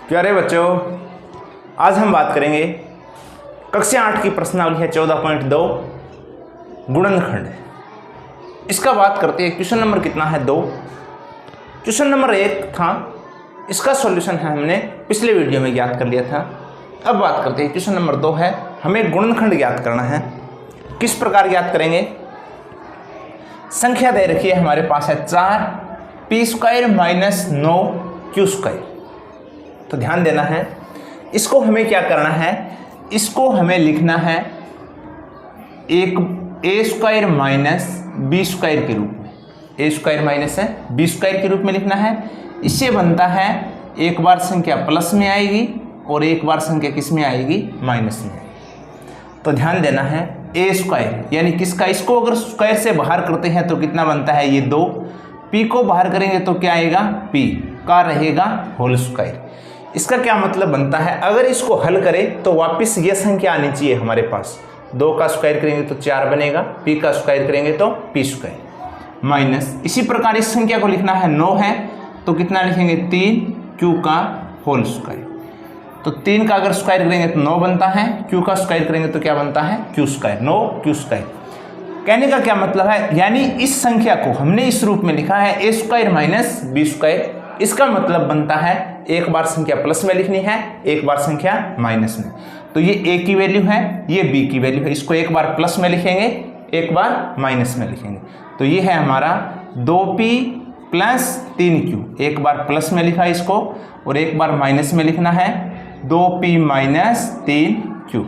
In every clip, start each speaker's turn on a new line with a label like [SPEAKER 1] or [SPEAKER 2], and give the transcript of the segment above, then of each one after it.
[SPEAKER 1] प्यारे बच्चों, आज हम बात करेंगे कक्षा 8 की प्रश्नावली है 14.2 गुणनखंड। इसका बात करते हैं। क्वेश्चन नंबर कितना है 2। क्वेश्चन नंबर 1 था, इसका सॉल्यूशन है हमने पिछले वीडियो में ज्ञात कर लिया था। अब बात करते हैं क्वेश्चन नंबर 2 है, हमें गुणनखंड ज्ञात करना है। किस प्रकार ज्ञात करेंगे? संख्या दे रखी है हमारे पास है 4 p² - 9 q²। तो ध्यान देना है, इसको हमें क्या करना है, इसको हमें लिखना है एक a² - b² के रूप में। a² - b² के रूप में लिखना है। इससे बनता है एक बार संख्या प्लस में आएगी और एक बार संख्या किस में आएगी, माइनस में आएगी। तो ध्यान देना है, a² यानी किसका, इसको अगर स्क्वायर से बाहर करते हैं तो कितना बनता है, ये 2। p को बाहर करेंगे तो क्या आएगा, p का रहेगा होल स्क्वायर। इसका क्या मतलब बनता है, अगर इसको हल करें तो वापस ये संख्या आनी चाहिए हमारे पास। 2 का स्क्वायर करेंगे तो 4 बनेगा, p का स्क्वायर करेंगे तो p² माइनस। इसी प्रकार इस संख्या को लिखना है 9 है तो कितना लिखेंगे, 3 q का होल स्क्वायर। तो 3 का अगर स्क्वायर करेंगे तो 9 बनता है, q का स्क्वायर करेंगे तो क्या बनता है, q²। 9 q²। कहने का क्या मतलब है, यानी इस संख्या को हमने इस रूप में लिखा है a² - b²। इसका मतलब बनता है एक बार संख्या प्लस में लिखनी है, एक बार संख्या माइनस में। तो ये a की वैल्यू है, ये b की वैल्यू है। इसको एक बार प्लस में लिखेंगे, एक बार माइनस में लिखेंगे। तो ये है हमारा 2p + 3q। एक बार प्लस में लिखा इसको और एक बार माइनस में लिखना है, 2p - 3q।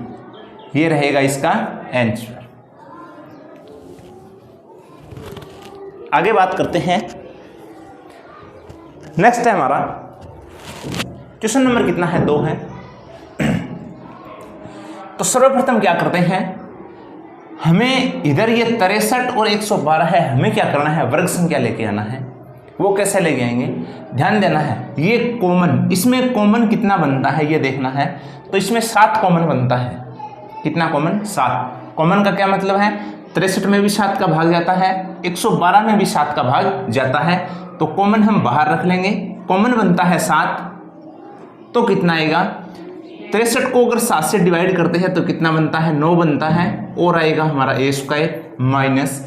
[SPEAKER 1] ये रहेगा इसका आंसर। आगे बात करते हैं। नेक्स्ट है हमारा क्वेश्चन नंबर कितना है, 2 है। तो सर्वप्रथम क्या करते हैं, हमें इधर ये 63 और 112 है, हमें क्या करना है, वर्ग संख्या लेके आना है। वो कैसे लेके आएंगे, ध्यान देना है। ये कॉमन, इसमें कॉमन कितना बनता है ये देखना है। तो इसमें 7 कॉमन बनता है। कितना कॉमन, 7। कॉमन का क्या मतलब है, 63 में भी 7 का भाग जाता है, 112 में भी 7 का भाग जाता है। तो कॉमन हम बाहर रख लेंगे। कॉमन बनता है 7, तो कितना आएगा, 63 को अगर 7 से डिवाइड करते हैं तो कितना बनता है, 9 बनता है। और आएगा हमारा a² माइनस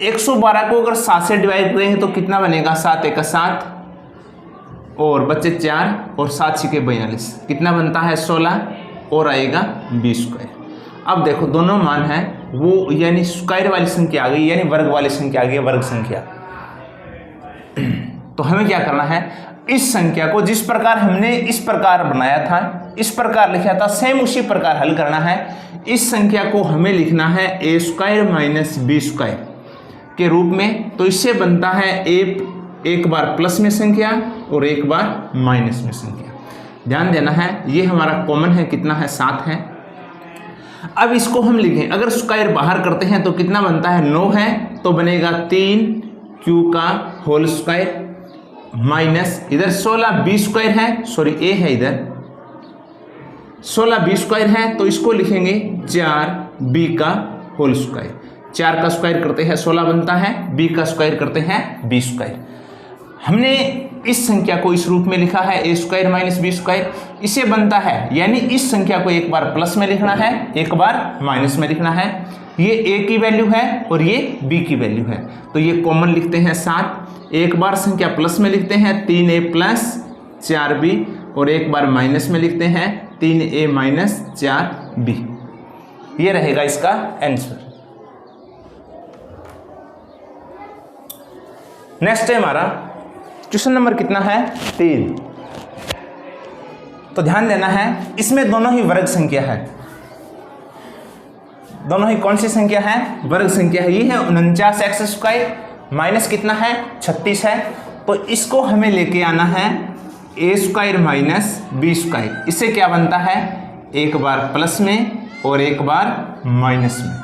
[SPEAKER 1] 112 को अगर 7 से डिवाइड करेंगे तो कितना बनेगा, 7 × 7 और बच्चे 4 और 7 × 42 कितना बनता है, 16 और आएगा b²। अब देखो दोनों मान है वो, यानी स्क्वायर वाली संख्या आ गई, यानी वर्ग वाली संख्या आ गई, वर्ग संख्या। तो हमें क्या करना है, इस संख्या को जिस प्रकार हमने इस प्रकार बनाया था, इस प्रकार लिखा था, सेम उसी प्रकार हल करना है। इस संख्या को हमें लिखना है a² - b² के रूप में। तो इससे बनता है एक बार प्लस में संख्या और एक बार माइनस में संख्या। ध्यान देना है, ये हमारा कॉमन है, कितना है, 7 है। अब इसको हम लिखें, अगर स्क्वायर बाहर करते हैं तो कितना बनता है, 9 है तो बनेगा 3 q का होल स्क्वायर माइनस इधर 16 b² है, सॉरी a है, इधर 16 b² है तो इसको लिखेंगे 4 b का होल स्क्वायर। 4 का स्क्वायर करते हैं 16 बनता है, b का स्क्वायर करते हैं b²। हमने इस संख्या को इस रूप में लिखा है a² - b²। इसे बनता है, यानी इस संख्या को एक बार प्लस में लिखना है, एक बार माइनस में लिखना है। ये a की वैल्यू है और ये b की वैल्यू है। तो ये कॉमन लिखते हैं 7। एक बार संख्या प्लस में लिखते हैं 3a + 4b और एक बार माइनस में लिखते हैं 3a - 4b। ये रहेगा इसका आंसर। नेक्स्ट है हमारा क्वेश्चन नंबर कितना है, 3। तो ध्यान देना है, इसमें दोनों ही वर्ग संख्या है। दोनों ही कौन सी संख्या है, वर्ग संख्या है। ये है 49x² माइनस कितना है, 36 है। तो इसको हमें लेके आना है a² - b²। इससे क्या बनता है, एक बार प्लस में और एक बार माइनस में।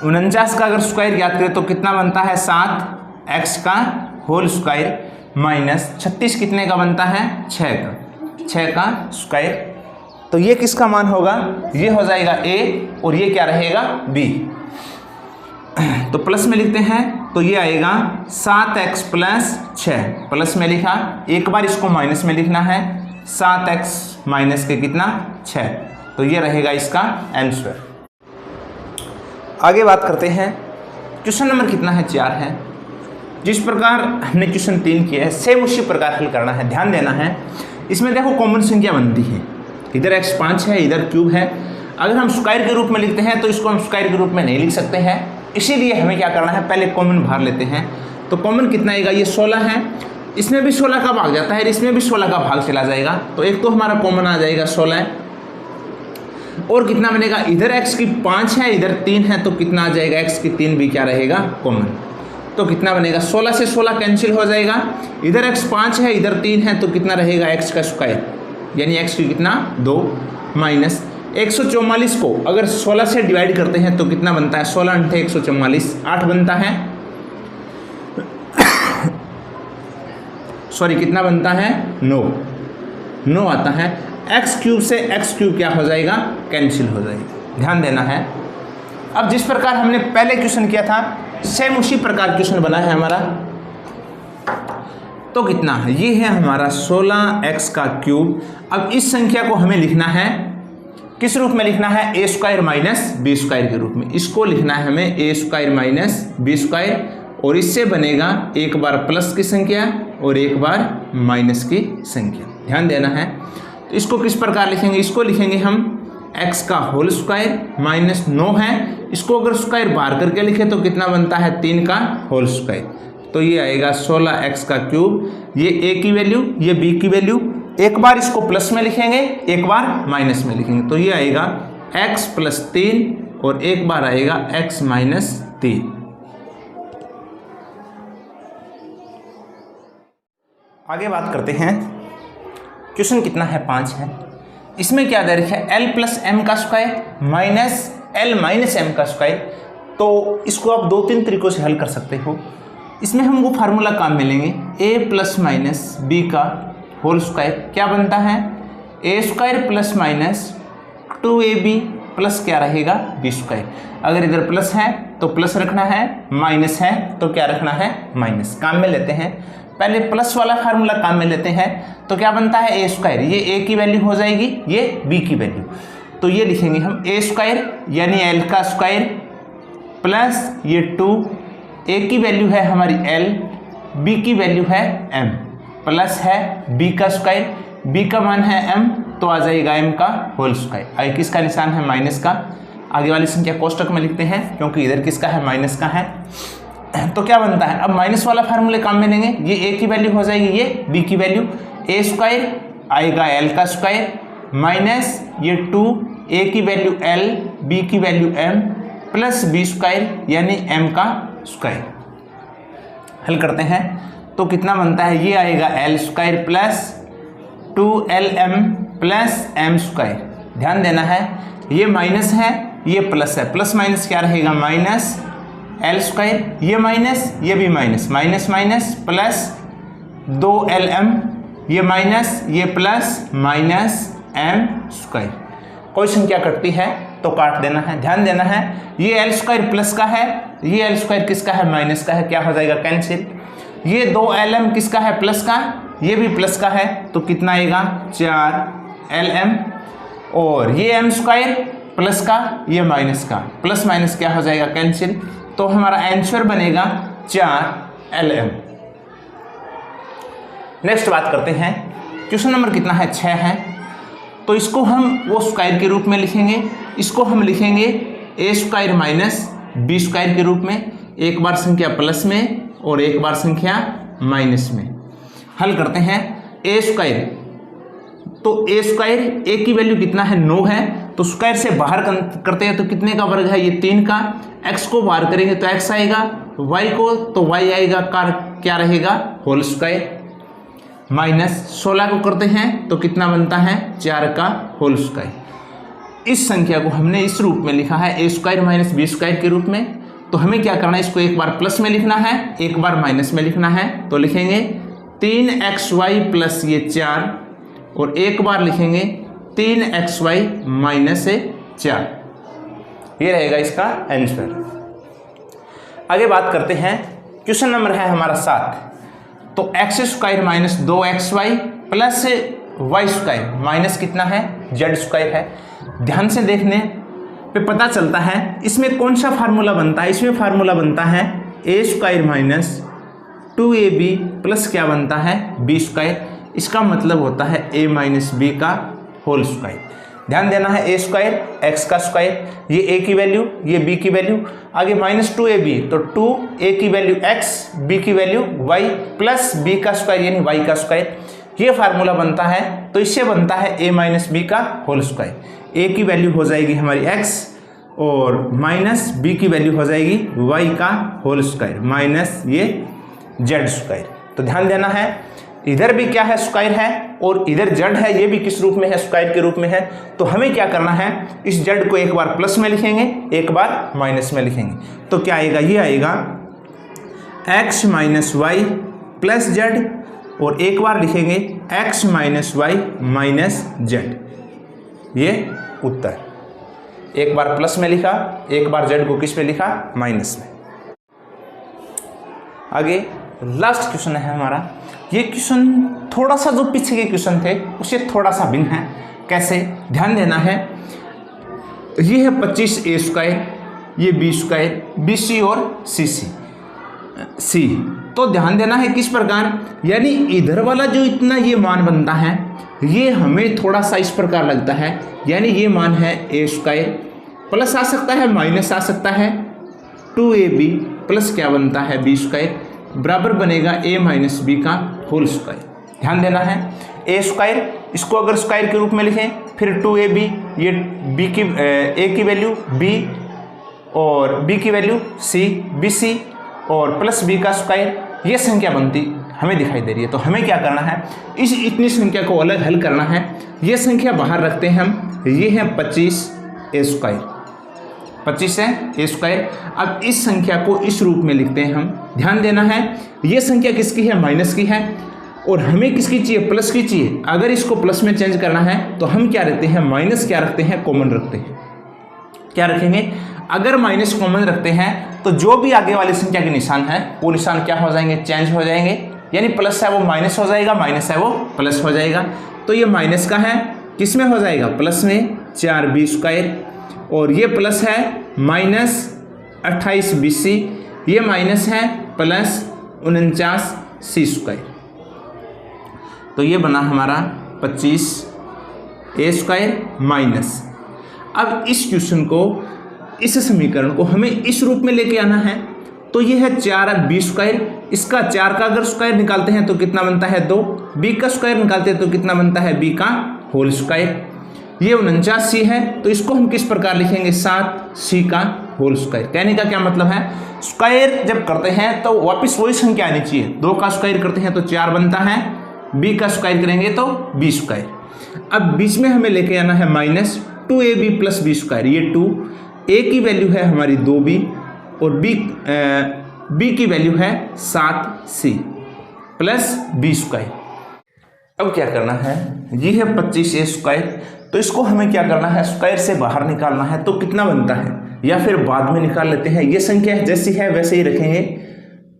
[SPEAKER 1] 49 का अगर स्क्वायर ज्ञात करें तो कितना बनता है, 7x का होल स्क्वायर माइनस 36 कितने का बनता है, 6 का स्क्वायर। तो ये किसका मान होगा, ये हो जाएगा a और ये क्या रहेगा, b। तो प्लस में लिखते हैं तो ये आएगा 7x + 6, प्लस में लिखा, एक बार इसको माइनस में लिखना है 7x माइनस के कितना 6। तो ये रहेगा इसका आंसर। आगे बात करते हैं, क्वेश्चन नंबर कितना है 4 है। जिस प्रकार हमने क्वेश्चन 3 किया है सेम उसी प्रकार हल करना है। ध्यान देना है, इसमें देखो कॉमन संख्या बनती है, इधर x 5 है, इधर क्यूब है। अगर हम स्क्वायर के रूप में लिखते हैं तो इसको हम स्क्वायर के रूप में नहीं लिख सकते हैं, इसीलिए हमें क्या करना है, पहले कॉमन बाहर लेते हैं। तो कॉमन कितना आएगा, ये 16 है, इसमें भी 16 का भाग जाता है, इसमें भी 16 का भाग चला जाएगा। तो एक तो हमारा कॉमन आ जाएगा 16, और कितना बनेगा, इधर x की 5 है, इधर 3 है, तो कितना आ जाएगा, x की 3 भी क्या रहेगा, कॉमन। तो कितना बनेगा, 16 से 16 कैंसिल हो जाएगा, इधर x 5 है, इधर 3 है, तो कितना रहेगा, x का स्क्वायर, यानी x की कितना 2 माइनस 144 को अगर 16 से डिवाइड करते हैं तो कितना बनता है, 16 × 144 8 बनता है, सॉरी कितना बनता है, 9 आता है। एक्स क्यूब से एक्स क्यूब क्या हो जाएगा, कैंसिल हो जाएगा। ध्यान देना है। अब जिस प्रकार हमने पहले क्वेश्चन किया था सेम उसी प्रकार क्वेश्चन बना है हमारा। तो कितना है, ये है हमारा 16x का क्यूब। अब इस संख्या को हमें लिखना है किस रूप में लिखना है, a square minus b square के रूप में। इसको लिखना है हमें a square minus b square, और इससे बनेगा एक बार प्लस की संख्या और एक बार माइनस की संख्या। ध्यान देना है। तो इसको किस प्रकार लिखेंगे, इसको लिखेंगे हम x का होल स्क्वायर माइनस 9 है, इसको अगर स्क्वायर बाहर करके लिखे तो कितना बनता है, 3 का होल स्क्वायर। तो ये आएगा 16x का क्यूब। ये a की वैल्यू, ये b की वैल्यू, एक बार इसको प्लस में लिखेंगे, एक बार माइनस में लिखेंगे। तो ये आएगा x + 3 और एक बार आएगा x - 3। आगे बात करते हैं, क्वेश्चन कितना है 5 है। इसमें क्या दे रखा है, l + m का स्क्वायर माइनस l - m का स्क्वायर। तो इसको आप 2-3 तरीकों से हल कर सकते हो। इसमें हम वो फार्मूला काम में लेंगे, a + - b का होल स्क्वायर क्या बनता है, a स्क्वायर + - 2ab प्लस क्या रहेगा, b स्क्वायर। अगर इधर प्लस है तो प्लस रखना है, माइनस है तो क्या रखना है, माइनस। काम में लेते हैं, पहले प्लस वाला फार्मूला काम में लेते हैं। तो क्या बनता है, a स्क्वायर, ये a की वैल्यू हो जाएगी, ये b की वैल्यू। तो ये लिखेंगे हम a स्क्वायर यानी l का स्क्वायर प्लस ये 2, a की वैल्यू है हमारी l, b की वैल्यू है m, प्लस है b का स्क्वायर, b का मान है m, तो आ जाएगा m का होल स्क्वायर। आगे किसका निशान है, माइनस का। आगे वाली संख्या कोष्टक में लिखते हैं क्योंकि इधर किसका है, माइनस का है। तो क्या बनता है, अब माइनस वाला फार्मूले काम में लेंगे, ये a की वैल्यू हो जाएगी, ये b की वैल्यू, a स्क्वायर आएगा l का स्क्वायर माइनस ये 2, a की वैल्यू l, b की value m plus b square यानी m का स्क्वायर। हल करते हैं तो कितना बनता है, ये आएगा l square plus 2lm plus m square. ध्यान देना है, ये माइनस है, ये प्लस है, प्लस माइनस क्या रहेगा, माइनस l स्क्वायर, ये माइनस, ये भी minus, minus minus plus 2lm, ये माइनस, ये प्लस माइनस m स्क्वायर। कोई संख्या कटती है तो काट देना है। ध्यान देना है, ये l स्क्वायर प्लस का है, ये l स्क्वायर किसका है, माइनस का है, क्या हो जाएगा, कैंसिल। ये 2lm किसका है, प्लस का, ये भी प्लस का है, तो कितना आएगा, 4lm, और ये m स्क्वायर प्लस का, ये माइनस का, प्लस माइनस क्या हो जाएगा, कैंसिल। तो हमारा आंसर बनेगा 4lm। नेक्स्ट बात करते हैं, क्वेश्चन नंबर कितना है, 6 है। तो इसको हम वो स्क्वायर के रूप में लिखेंगे, इसको हम लिखेंगे a square minus b square के रूप में, एक बार संख्या प्लस में और एक बार संख्या माइनस में। हल करते हैं, a स्क्वायर, तो a स्क्वायर, a की वैल्यू कितना है, 9 है, तो स्क्वायर से बाहर करते हैं तो कितने का वर्ग है, ये 3 का, x को बाहर करेंगे तो x आएगा, y को तो y आएगा, क्या रहेगा, होल स्क्वायर, माइनस 16 को करते हैं तो कितना बनता है, 4 का होल स्क्वायर। इस संख्या को हमने इस रूप में लिखा है, a square minus b square के रूप में। तो हमें क्या करना है, इसको एक बार प्लस में लिखना है, एक बार माइनस में लिखना है। तो लिखेंगे 3xy प्लस ये 4, और एक बार लिखेंगे 3xy माइनस 4। ये रहेगा इसका आंसर। आगे बात करते हैं, क्वेश्चन नंबर है हमारा 7। तो x square minus 2xy plus y square minus कितना है जेड स्क्वायर है। ध्यान से देखने पे पता चलता है इसमें कौन सा फार्मूला बनता है, इसमें फार्मूला बनता है ए स्क्वायर माइनस 2ab प्लस क्या बनता है बी स्क्वायर। इसका मतलब होता है a माइनस बी का होल स्क्वायर। ध्यान देना है ए स्क्वायर एक्स का स्क्वायर, ये a की वैल्यू ये b की वैल्यू, आगे माइनस 2ab तो 2a की वैल्यू x b की वैल्यू y प्लस b का स्क्वायर यानी y का स्क्वायर। ये फार्मूला बनता है तो इससे बनता है a माइनस बी का होल स्क्वायर। a की वैल्यू हो जाएगी हमारी x और माइनस b की वैल्यू हो जाएगी y का होल स्क्वायर माइनस ये z स्क्वायर। तो ध्यान देना है इधर भी क्या है स्क्वायर है और इधर जेड है, ये भी किस रूप में है स्क्वायर के रूप में है। तो हमें क्या करना है इस जेड को एक बार प्लस में लिखेंगे एक बार माइनस में लिखेंगे। तो क्या आएगा ये आएगा x minus y plus z और एक बार लिखेंगे x minus y minus z. ये उत्तर एक बार प्लस में लिखा एक बार जेड को किस में लिखा माइनस में। आगे लास्ट क्वेश्चन है हमारा। ये क्वेश्चन थोड़ा सा जो पीछे के क्वेश्चन थे उससे थोड़ा सा भिन्न है। कैसे ध्यान देना है, ये है 25a स्क्वायर ये b स्क्वायर bc और c। तो ध्यान देना है किस प्रकार, यानी इधर वाला जो इतना ये मान बनता है ये हमें थोड़ा सा इस प्रकार लगता है, यानी ये मान है a स्क्वायर प्लस आ सकता है माइनस आ सकता है 2ab प्लस क्या बनता है b स्क्वायर बराबर बनेगा a माइनस बी का होल स्क्वायर। ध्यान देना है a स्क्वायर इसको अगर स्क्वायर के रूप में लिखें फिर 2ab ये b की a की वैल्यू b और b की वैल्यू c bc और प्लस b का स्क्वायर, ये संख्या बनती हमें दिखाई दे रही है। तो हमें क्या करना है इस इतनी संख्या को अलग हल करना है। ये संख्या बाहर रखते हैं हम, ये है 25a स्क्वायर 25 है ए स्क्वायर। अब इस संख्या को इस रूप में लिखते हैं हम। ध्यान देना है ये संख्या किसकी है माइनस की है और हमें किसकी चाहिए प्लस की चाहिए। अगर इसको प्लस में चेंज करना है तो हम क्या रखते हैं माइनस क्या रखते हैं कॉमन रखते हैं। क्या रखेंगे अगर माइनस कॉमन रखते हैं तो जो भी आगे वाली संख्या के निशान है वो निशान क्या हो जाएंगे चेंज हो जाएंगे, यानी प्लस है वो माइनस हो जाएगा माइनस है वो प्लस हो जाएगा। तो ये माइनस का है किस में हो जाएगा प्लस में 4b स्क्वायर और ये प्लस है माइनस 28bc, ये माइनस है प्लस 49c स्क्वायर। तो ये बना हमारा 25a स्क्वायर माइनस। अब इस क्वेश्चन को इस समीकरण को हमें इस रूप में लेके आना है। तो ये है 4b स्क्वायर, इसका 4 का अगर स्क्वायर निकालते हैं तो कितना बनता है 2, b का स्क्वायर निकालते हैं तो कितना बनता है b का होल स्क्वायर। ये 49c है तो इसको हम किस प्रकार लिखेंगे 7c का होल स्क्वायर। कहने का क्या मतलब है स्क्वायर जब करते हैं तो वापस वही संख्या आनी चाहिए। 2 का स्क्वायर करते हैं तो 4 बनता है, b का स्क्वायर करेंगे तो b स्क्वायर। अब बीच में हमें लेके आना है minus 2ab plus b square. ये 2 a की वैल्यू है हमारी 2b और b की वैल्यू है 7c प्लस b स्क्वायर। अब क्या करना है ये है 25a स्क्वायर, तो इसको हमें क्या करना है स्क्वायर से बाहर निकालना है। तो कितना बनता है या फिर बाद में निकाल लेते हैं। ये संख्या जैसी है वैसे ही रखेंगे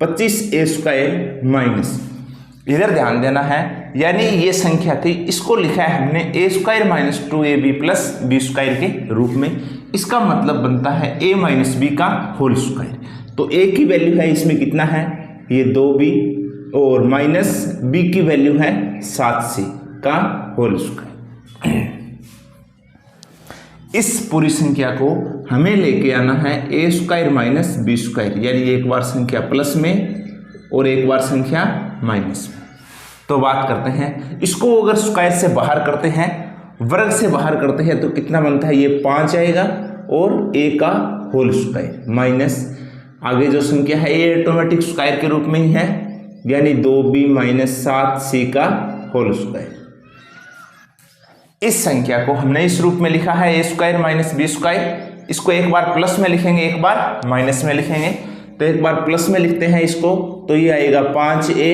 [SPEAKER 1] 25a स्क्वायर माइनस, इधर ध्यान देना है यानी ये संख्या थी इसको लिखा है हमने a square minus 2ab plus b square के रूप में। इसका मतलब बनता है a माइनस b का होल स्क्वायर। तो a की वैल्यू है इसमें कितना है ये 2b और माइनस b की वैल्यू है 7c का होल स्क्वायर। इस पूरी संख्या को हमें लेके आना है a square minus b square, यानी एक बार संख्या प्लस में और एक बार संख्या माइनस में। तो बात करते हैं इसको अगर स्क्वायर से बाहर करते हैं वर्ग से बाहर करते हैं तो कितना बनता है ये 5 आएगा और a का होल स्क्वायर माइनस आगे जो संख्या है ये ऑटोमेटिक स्क्वायर के रूप में ही है, यानी 2b माइनस 7c का होल स्क्वायर। इस संख्या को हमने इस रूप में लिखा है a square minus b square. इसको एक बार प्लस में लिखेंगे एक बार माइनस में लिखेंगे। तो एक बार प्लस में लिखते हैं इसको तो ये आएगा 5a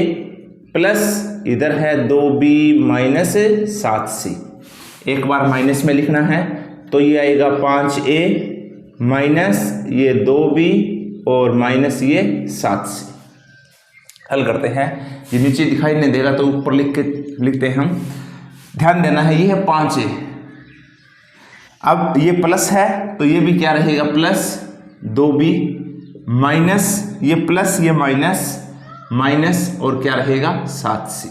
[SPEAKER 1] प्लस इधर है 2b माइनस 7c। एक बार माइनस में लिखना है तो ये आएगा 5a माइनस ये 2b और माइनस ये 7c। हल करते हैं, ये नीचे दिखाई नहीं देगा तो ऊपर लिखते हैं हम ध्यान देना है, ये है 5a। अब ये प्लस है तो ये भी क्या रहेगा, प्लस 2b, माइनस ये प्लस ये माइनस, माइनस और क्या रहेगा 7c।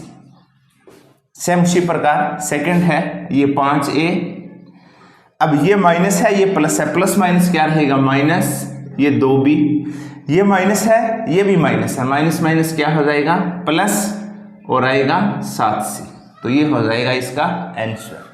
[SPEAKER 1] सेम उसी प्रकार सेकंड है ये 5a, अब ये माइनस है ये प्लस है, प्लस माइनस क्या रहेगा माइनस, ये 2b, ये माइनस है ये भी माइनस है, माइनस माइनस क्या हो जाएगा प्लस और आएगा 7c। तो ये हो जाएगा इसका आंसर।